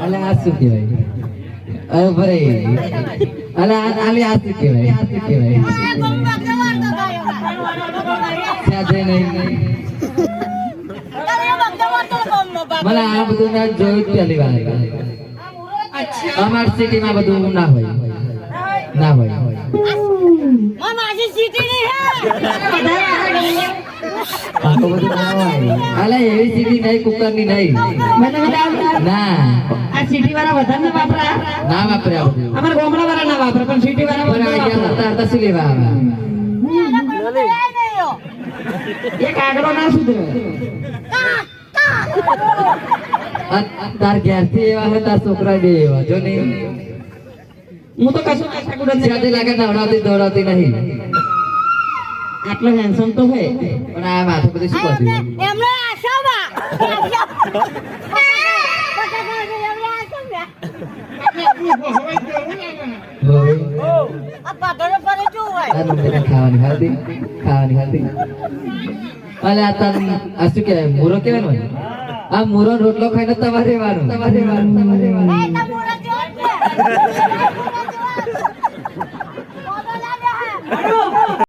અલે આ શું કહેવાય? અરે ભાઈ અલે આલે આ શું કહેવાય? આ શું કહેવાય? સાજે નહીં મને આ બધું મેં જોયું પહેલી વાર. અમાર સિટીમાં બધું ના હોય, ના હોય. આખો બધું ના હોય. અલે એવી સિટી નહીં, કુકરની નહીં. ના આ સિટી વાળા વધારે ના વાપરા, ના વાપરે આ બધું. અમાર ગામડા વાળા ના વાપરે પણ સિટી વાળા હતા શું લેવા આવે? એક આગળ ના સુધરે. તાર ઘેરથી એવા હોય, તાર છોકરા બે એવા જો નહીં. હું તો કશું આશા કરું સાથે લાગે નવડાવતી દોડાવતી નહીં. આટલો હેન્ડસમ તો હોય પણ આ માથું બધું શું કર્યું? એમને આશાવા આ પાટણ પર જો હોય ખાવાની હાલતી ખાવાની હાલતી. અલે આ તાર આ શું કહેવાય? મૂરો કહેવાય. આ મૂરો રોટલો ખાઈને તમારે રહેવાનું. એ તમોરા જો